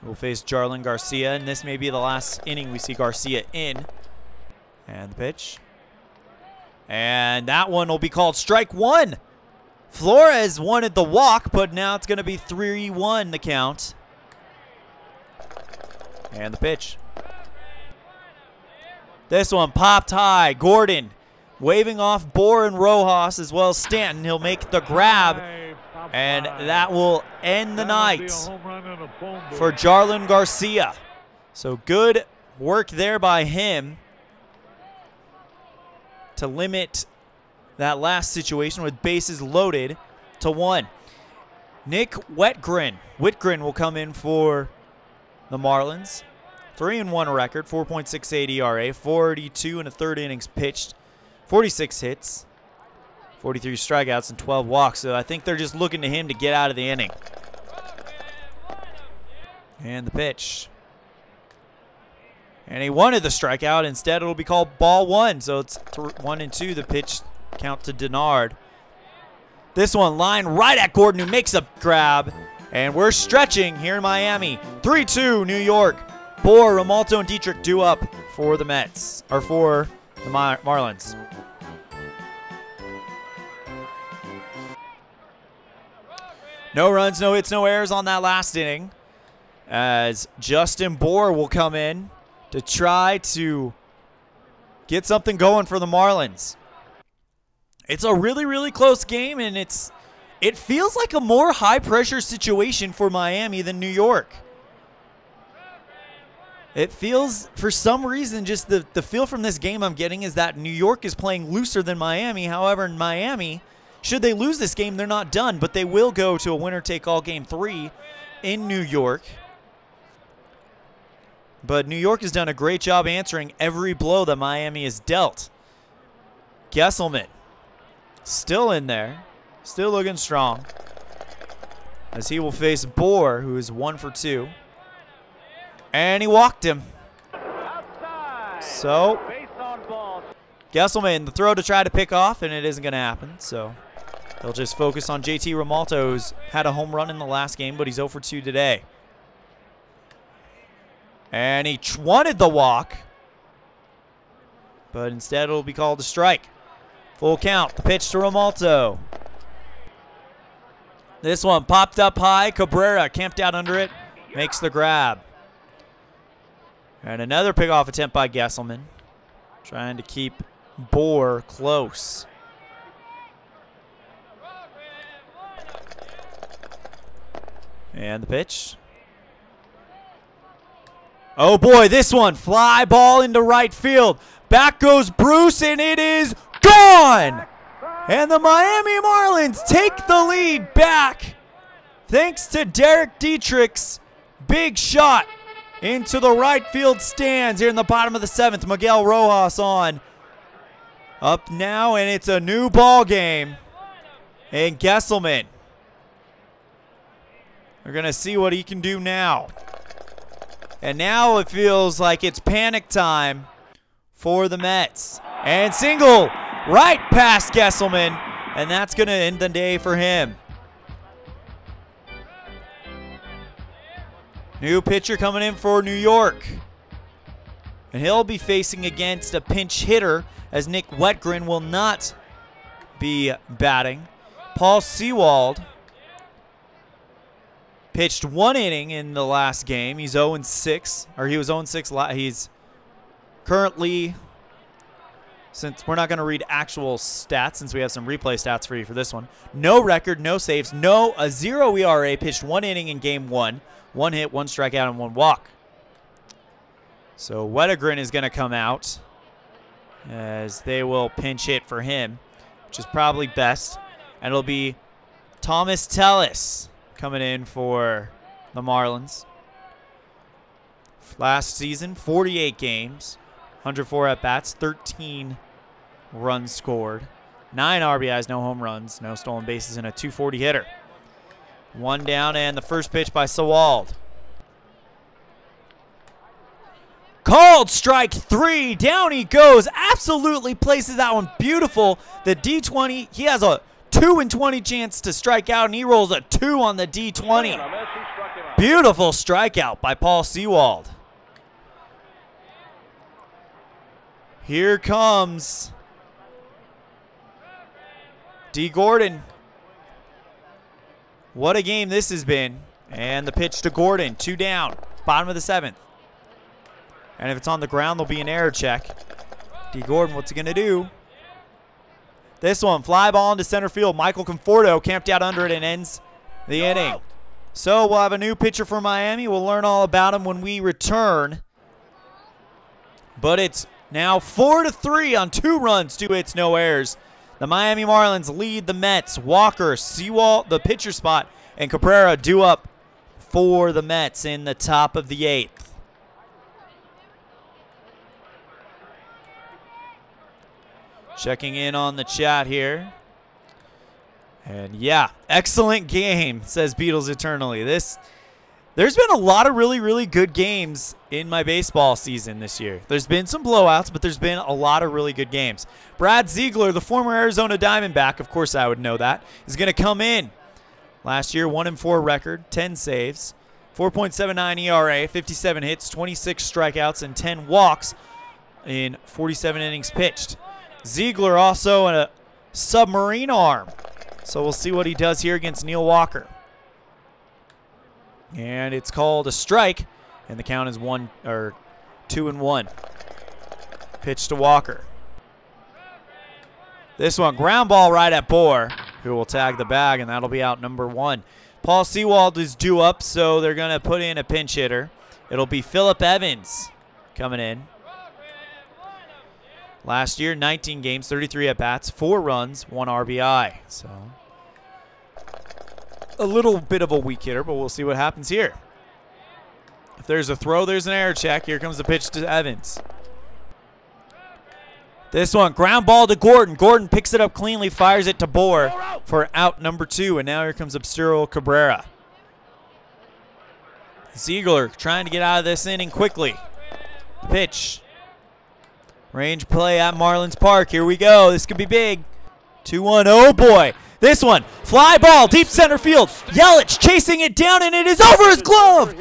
A: who will face Jarlin Garcia. And this may be the last inning we see Garcia in. And the pitch. And that one will be called strike 1. Flores wanted the walk, but now it's going to be 3-1 the count. And the pitch. This one popped high. Gordon waving off Bohr and Rojas as well as Stanton. He'll make the grab, and that will end the night for Jarlin Garcia. So good work there by him to limit that last situation with bases loaded to 1. Nick Whitgren will come in for the Marlins. 3-1 record, 4.68 ERA, 42 and a third innings pitched, 46 hits, 43 strikeouts, and 12 walks. So I think they're just looking to him to get out of the inning. And the pitch. And he wanted the strikeout. Instead, it'll be called ball 1. So it's 1-2. The pitch count to Denard. This one line right at Gordon, who makes a grab. And we're stretching here in Miami. 3-2 New York. Bohr, Romalto, and Dietrich due up for the Mets, or for the Marlins. No runs, no hits, no errors on that last inning, as Justin Bohr will come in to try to get something going for the Marlins. It's a really, really close game, and it feels like a more high-pressure situation for Miami than New York. It feels, for some reason, just the feel from this game I'm getting is that New York is playing looser than Miami. However, in Miami, should they lose this game, they're not done, but they will go to a winner-take-all Game 3 in New York. But New York has done a great job answering every blow that Miami has dealt. Gsellman still in there, still looking strong, as he will face Bohr, who is 1 for 2. And he walked him. So, Gsellman, the throw to try to pick off, and it isn't going to happen. So, they'll just focus on JT Romalto, who's had a home run in the last game, but he's 0 for 2 today. And he wanted the walk, but instead it'll be called a strike. Full count. The pitch to Romalto. This one popped up high. Cabrera camped out under it, makes the grab. And another pickoff attempt by Gsellman, trying to keep Bohr close. And the pitch. Oh boy, this one, fly ball into right field. Back goes Bruce, and it is gone! And the Miami Marlins take the lead back thanks to Derek Dietrich's big shot into the right field stands here in the bottom of the 7th. Miguel Rojas on up now, and it's a new ball game. And Gsellman, we're going to see what he can do now. And now it feels like it's panic time for the Mets. And single right past Gsellman, and that's going to end the day for him. New pitcher coming in for New York. And he'll be facing against a pinch hitter, as Nick Whitgren will not be batting. Paul Sewald pitched 1 inning in the last game. He's 0-6, or he was 0-6. He's currently, since we're not going to read actual stats, since we have some replay stats for you for this one. No record, no saves, a 0 ERA, pitched 1 inning in game 1. 1 hit, 1 strikeout, and 1 walk. So Whitgren is going to come out, as they will pinch hit for him, which is probably best. And it'll be Thomas Tellis coming in for the Marlins. Last season, 48 games, 104 at-bats, 13 runs scored, 9 RBIs, no home runs, no stolen bases, and a .240 hitter. 1 down, and the first pitch by Sewald. Called strike 3. Down he goes. Absolutely places that one beautiful. The D20, he has a 2-in-20 chance to strike out, and he rolls a 2 on the D20. Beautiful strikeout by Paul Sewald. Here comes D. Gordon. What a game this has been. And the pitch to Gordon. 2 down. Bottom of the 7th. And if it's on the ground, there'll be an error check. D. Gordon, what's he going to do? This one, fly ball into center field. Michael Conforto camped out under it and ends the inning. So we'll have a new pitcher for Miami. We'll learn all about him when we return. But it's now 4-3 on 2 runs, 2 hits, no errors. The Miami Marlins lead the Mets. Walker, Sewald, the pitcher spot, and Cabrera due up for the Mets in the top of the 8th. Checking in on the chat here. And yeah, excellent game, says Beatles Eternally. There's been a lot of really good games in my baseball season this year. There's been some blowouts, but there's been a lot of really good games. Brad Ziegler, the former Arizona Diamondback, of course I would know that, is going to come in. Last year, 1-4 record, 10 saves, 4.79 ERA, 57 hits, 26 strikeouts, and 10 walks in 47 innings pitched. Ziegler also a submarine arm. So we'll see what he does here against Neil Walker. And it's called a strike, and the count is 2-1. Pitch to Walker. This one, ground ball right at Bohr, who will tag the bag, and that'll be out number 1. Paul Sewald is due up, so they're going to put in a pinch hitter. It'll be Phillip Evans coming in. Last year, 19 games, 33 at-bats, 4 runs, 1 RBI. So a little bit of a weak hitter, but we'll see what happens here. If there's a throw, there's an error check. Here comes the pitch to Evans. This one, ground ball to Gordon. Gordon picks it up cleanly, fires it to Bohr for out number 2. And now here comes Absuro Cabrera. Ziegler trying to get out of this inning quickly. Pitch. Range play at Marlins Park. Here we go. This could be big. 2-1. Oh, boy. This one. Fly ball. Deep center field. Yelich chasing it down, and it is over his glove.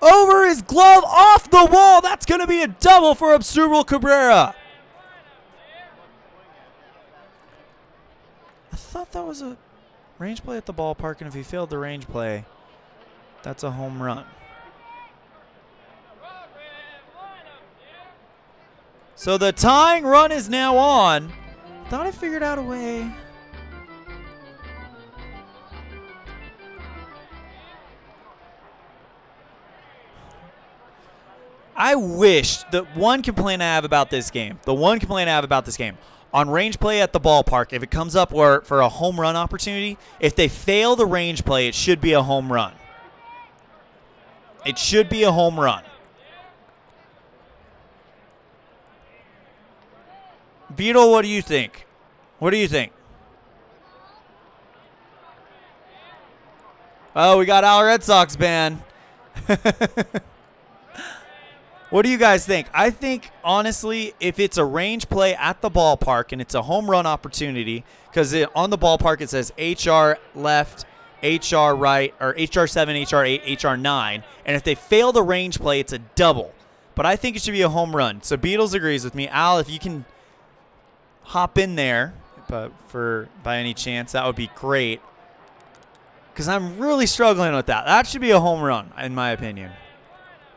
A: Over his glove, off the wall. That's going to be a double for Absuro Cabrera. I thought that was a range play at the ballpark, and if he failed the range play, that's a home run. So the tying run is now on. Thought I figured out a way. I wish the one complaint I have about this game, on range play at the ballpark, if it comes up for a home run opportunity, if they fail the range play, it should be a home run. It should be a home run. Beetle, what do you think? What do you think? Oh, we got Al Red Sox ban. What do you guys think? I think, honestly, if it's a range play at the ballpark and it's a home run opportunity, because on the ballpark it says HR left, HR right, or HR 7, HR 8, HR 9, and if they fail the range play, it's a double. But I think it should be a home run. So Beatles agrees with me. Al, if you can hop in there, but by any chance, that would be great. Because I'm really struggling with that. That should be a home run, in my opinion.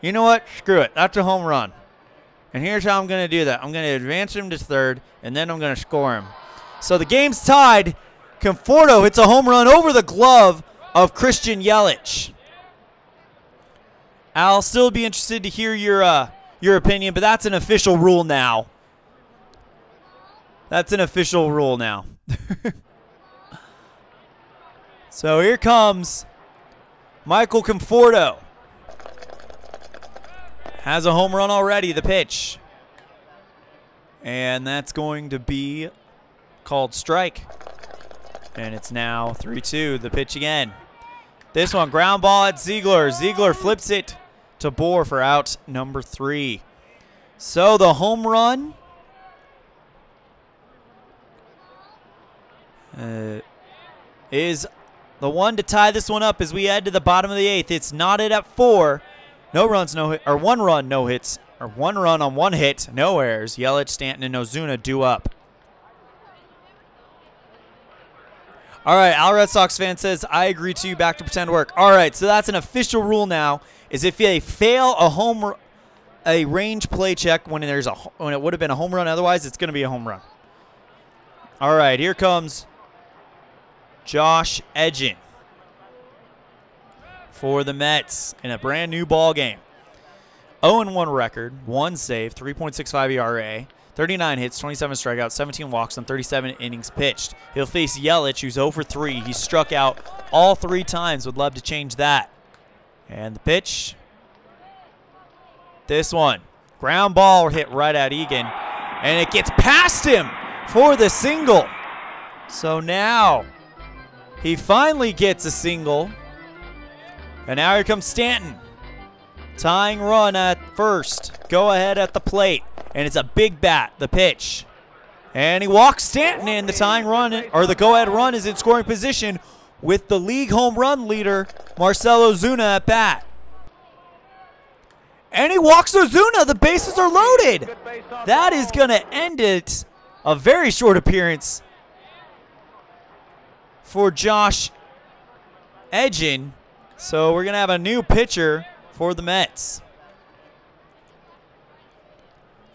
A: You know what? Screw it. That's a home run. And here's how I'm going to do that. I'm going to advance him to third, and then I'm going to score him. So the game's tied. Conforto hits a home run over the glove of Christian Yelich. I'll still be interested to hear your opinion, but that's an official rule now. That's an official rule now. So here comes Michael Conforto. Has a home run already, the pitch. And that's going to be called strike. And it's now 3-2, the pitch again. This one, ground ball at Ziegler. Ziegler flips it to Bohr for out number 3. So the home run is the one to tie this one up as we head to the bottom of the 8th. It's knotted at 4. No runs, no hit, or 1 run, no hits, or 1 run on 1 hit, no errors. Yelich, Stanton, and Ozuna due up. All right, Al Red Sox fan says, I agree to you, back to pretend work. All right, so that's an official rule now, is if they fail a range play check when it would have been a home run, otherwise it's going to be a home run. All right, here comes Josh Edgin. for the Mets in a brand new ball game. 0-1 record, 1 save, 3.65 ERA, 39 hits, 27 strikeouts, 17 walks on 37 innings pitched. He'll face Yelich, who's 0 for 3. He struck out all 3 times. Would love to change that. And the pitch. This one. Ground ball hit right at Egan. And it gets past him for the single. So now he finally gets a single. And now here comes Stanton. Tying run at first. Go ahead at the plate. And it's a big bat, the pitch. And he walks Stanton in. The tying run, or the go-ahead run, is in scoring position with the league home run leader, Marcell Ozuna, at bat. And he walks Ozuna. The bases are loaded. That is going to end it. A very short appearance for Josh Edgin. So we're going to have a new pitcher for the Mets.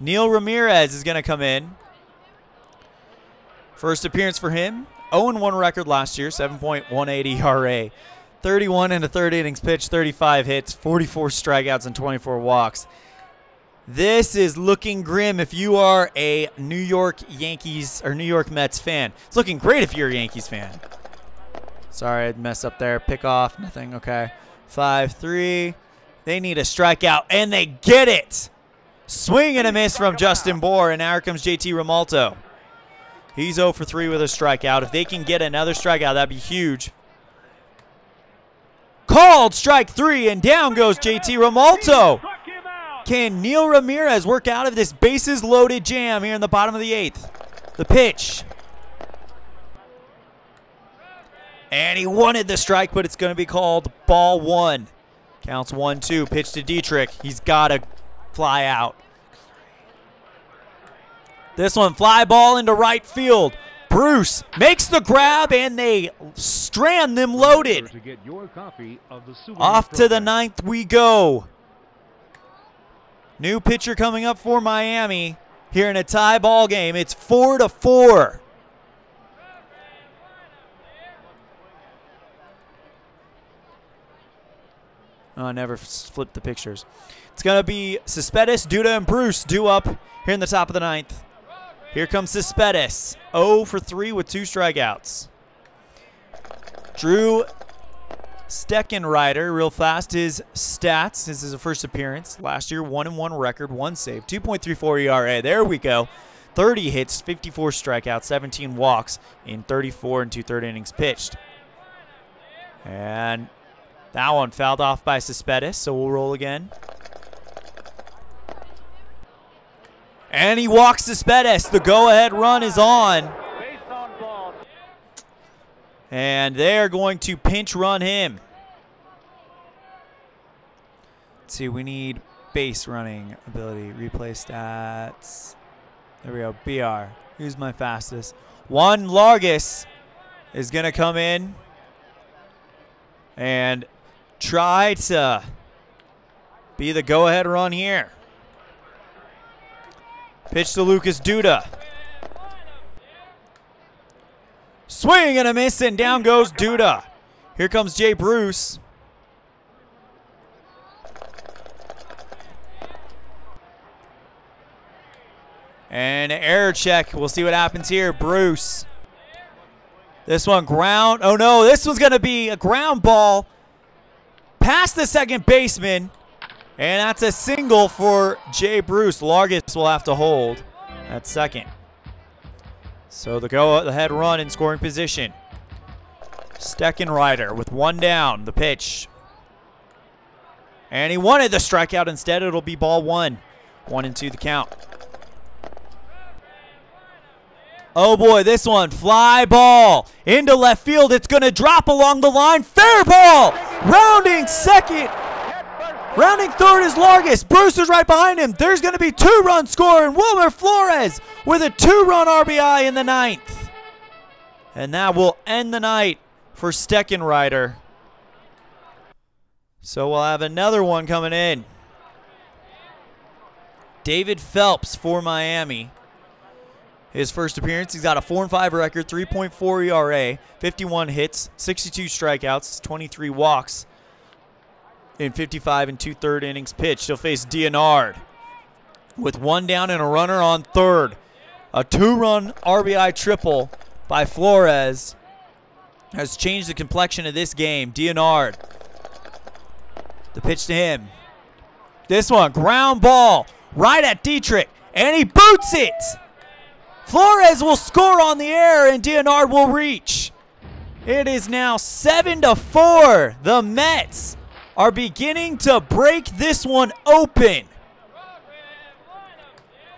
A: Neil Ramirez is going to come in. First appearance for him. 0-1 record last year, 7.18 ERA. 31 1/3 innings pitched, 35 hits, 44 strikeouts, and 24 walks. This is looking grim if you are a New York Yankees or New York Mets fan. It's looking great if you're a Yankees fan. Sorry, I messed up there. Pick off, nothing. Okay. 5-3. They need a strikeout, and they get it. Swing and a miss from Justin Bour, and now here comes JT Realmuto. He's 0 for 3 with a strikeout. If they can get another strikeout, that'd be huge. Called strike 3, and down goes JT Realmuto. Can Neil Ramirez work out of this bases loaded jam here in the bottom of the 8th? The pitch. And he wanted the strike, but it's going to be called ball 1. Counts 1-2. Pitch to Dietrich. He's got to fly out. This one, fly ball into right field. Bruce makes the grab, and they strand them loaded. Off to the 9th we go. New pitcher coming up for Miami here in a tie ball game. It's 4-4. Oh, I never flipped the pictures. It's going to be Cespedes, Duda, and Bruce due up here in the top of the 9th. Here comes Cespedes, 0 for 3 with 2 strikeouts. Drew Steckenrider, real fast, his stats. This is his first appearance. Last year, 1-1 record, 1 save, 2.34 ERA. There we go. 30 hits, 54 strikeouts, 17 walks in 34 2/3 innings pitched. And that one fouled off by Cespedes, so we'll roll again. And he walks Cespedes. The go-ahead run is on. And they're going to pinch run him. Let's see, we need base running ability. Replay stats. There we go, BR. Who's my fastest? Juan Largus is going to come in and try to be the go-ahead run here. Pitch to Lucas Duda. Swing and a miss, and down goes Duda. Here comes Jay Bruce. And an error check. We'll see what happens here. Bruce. This one ground. Oh no, this one's going to be a ground ball past the second baseman. And that's a single for Jay Bruce. Largus will have to hold at second. So the go-ahead run in scoring position. Steckenrider with 1 down. The pitch. And he wanted the strikeout. Instead, it'll be ball 1. 1-2 the count. Oh boy, this one. Fly ball into left field. It's going to drop along the line. Fair ball. Rounding second. Rounding third is Largus. Bruce is right behind him. There's going to be 2-run score, and Wilmer Flores with a 2-run RBI in the 9th. And that will end the night for Steckenrider. So we'll have another one coming in. David Phelps for Miami. His first appearance, he's got a 4-5 record, 3.4 ERA, 51 hits, 62 strikeouts, 23 walks. in 55 and 2/3 innings pitched. He'll face Dionard with 1 down and a runner on third. A 2-run RBI triple by Flores has changed the complexion of this game. Dionard, the pitch to him. This one, ground ball right at Dietrich, and he boots it. Flores will score on the air, and Dionard will reach. It is now 7-4. The Mets are beginning to break this one open.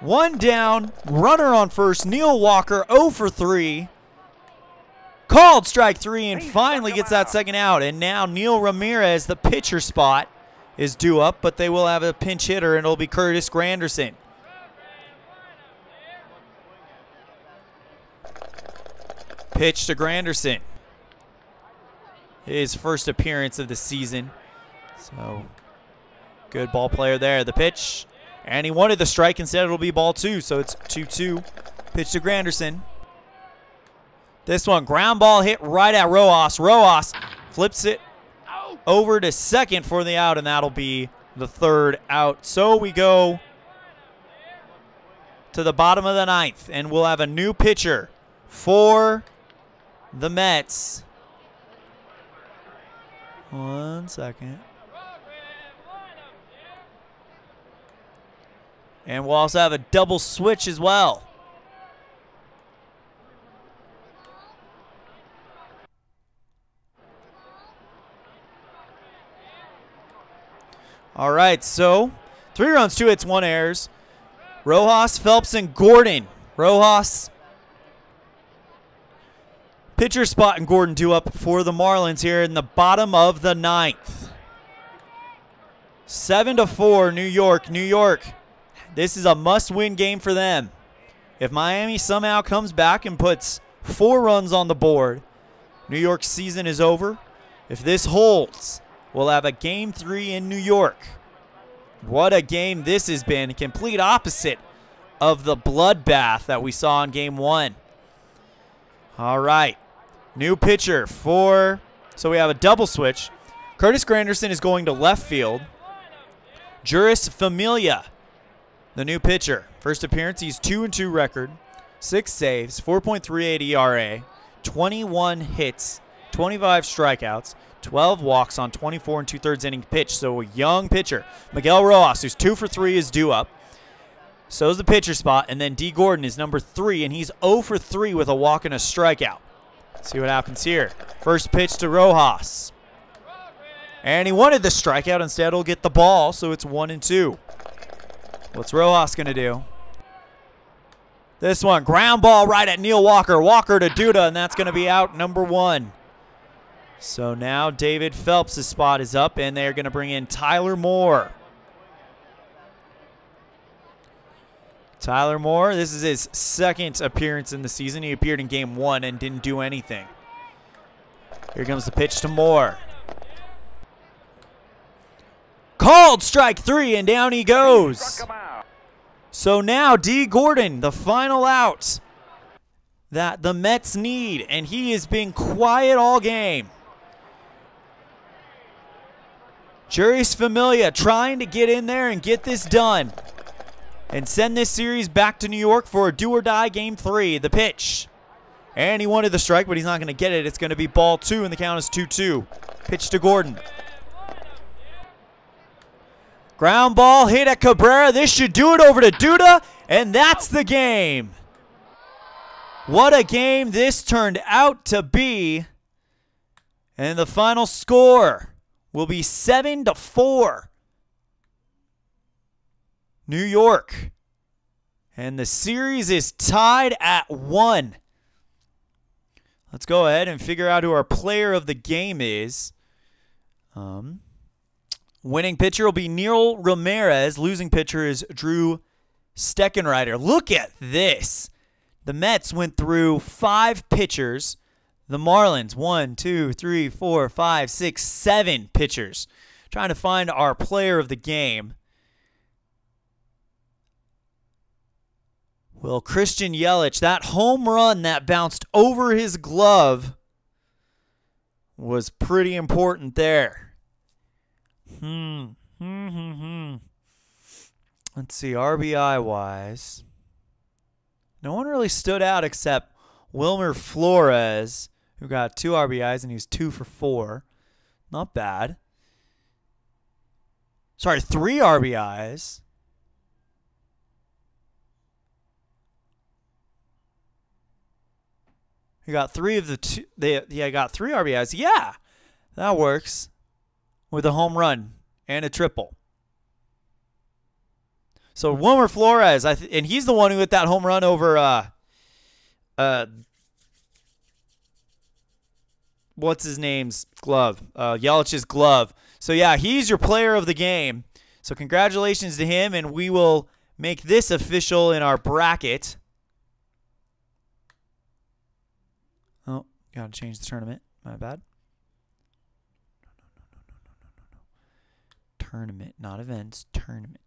A: 1 down, runner on first. Neil Walker 0 for 3. Called strike 3 and finally gets that second out. And now Neil Ramirez, the pitcher spot, is due up, but they will have a pinch hitter, and it'll be Curtis Granderson. Pitch to Granderson. His first appearance of the season. So, good ball player there. The pitch, and he wanted the strike. Instead, it'll be ball 2, so it's 2-2. Pitch to Granderson. This one, ground ball hit right at Rojas. Rojas flips it over to second for the out, and that'll be the 3rd out. So we go to the bottom of the 9th, and we'll have a new pitcher for the Mets. 1 second. And we'll also have a double switch as well. All right, so 3 runs, 2 hits, 1 errors. Rojas, Phelps, and Gordon. Rojas, pitcher spot, and Gordon due up for the Marlins here in the bottom of the 9th. 7-4, New York. New York, this is a must-win game for them. If Miami somehow comes back and puts 4 runs on the board, New York's season is over. If this holds, we'll have a Game 3 in New York. What a game this has been. Complete opposite of the bloodbath that we saw in Game 1. All right. New pitcher for, so we have a double switch. Curtis Granderson is going to left field. Juris Familia, the new pitcher. First appearance, he's 2-2 record, 6 saves, 4.38 ERA, 21 hits, 25 strikeouts, 12 walks on 24 and 2/3 inning pitch. So a young pitcher. Miguel Rojas, who's 2 for 3, is due up. So is the pitcher spot. And then D. Gordon is number 3, and he's 0 for 3 with a walk and a strikeout. See what happens here. First pitch to Rojas. And he wanted the strikeout. Instead, he'll get the ball, so it's 1-2. What's Rojas going to do? This one, ground ball right at Neil Walker. Walker to Duda, and that's going to be out number 1. So now David Phelps' spot is up, and they're going to bring in Tyler Moore. Tyler Moore, this is his 2nd appearance in the season. He appeared in Game 1 and didn't do anything. Here comes the pitch to Moore. Called strike 3, and down he goes. So now D. Gordon, the final out that the Mets need, and he has been quiet all game. Juris Familia trying to get in there and get this done and send this series back to New York for a do-or-die Game 3. The pitch. And he wanted the strike, but he's not going to get it. It's going to be ball 2, and the count is 2-2. Pitch to Gordon. Ground ball hit at Cabrera. This should do it over to Duda, and that's the game. What a game this turned out to be. And the final score will be 7-4. New York. And the series is tied at 1. Let's go ahead and figure out who our player of the game is. Winning pitcher will be Neil Ramirez. Losing pitcher is Drew Steckenrider. Look at this. The Mets went through 5 pitchers. The Marlins, 1, 2, 3, 4, 5, 6, 7 pitchers. Trying to find our player of the game. Well, Christian Yelich, that home run that bounced over his glove was pretty important there. Let's see, RBI-wise. No one really stood out except Wilmer Flores, who got 2 RBIs, and he was 2 for 4. Not bad. Sorry, 3 RBIs. He got 3 of the 2. Yeah, got 3 RBIs. Yeah, that works. With a home run and a triple. So Wilmer Flores, and he's the one who hit that home run over what's his name's glove? Yelich's glove. So yeah, he's your player of the game. So congratulations to him, and we will make this official in our bracket. Oh, gotta change the tournament. My bad. No. Tournament, not events. Tournament.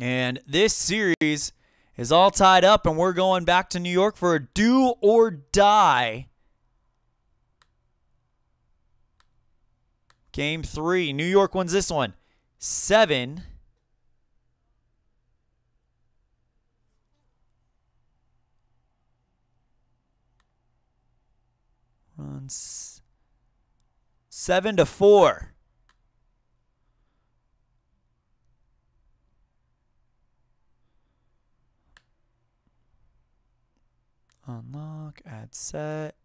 A: And this series is all tied up, and we're going back to New York for a do or die. Game 3. New York wins this one 7 runs. 7-4. Unlock, add set.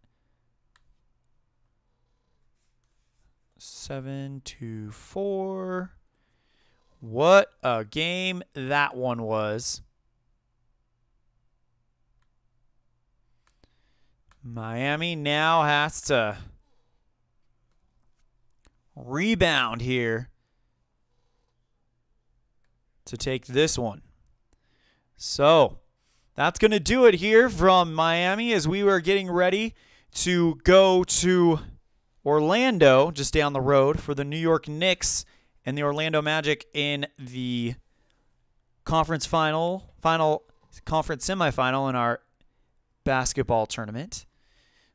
A: 7-4. What a game that one was. Miami now has to rebound here to take this one. So that's going to do it here from Miami as we were getting ready to go to Orlando, just down the road, for the New York Knicks and the Orlando Magic in the conference conference semifinal in our basketball tournament.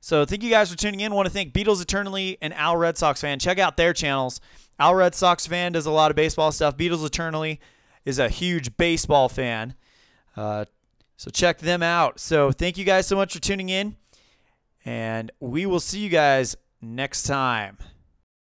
A: So thank you guys for tuning in. I want to thank Beatles Eternally and Al Red Sox Fan. Check out their channels. Al Red Sox Fan does a lot of baseball stuff. Beatles Eternally is a huge baseball fan. So check them out. So thank you guys so much for tuning in, and we will see you guys next time.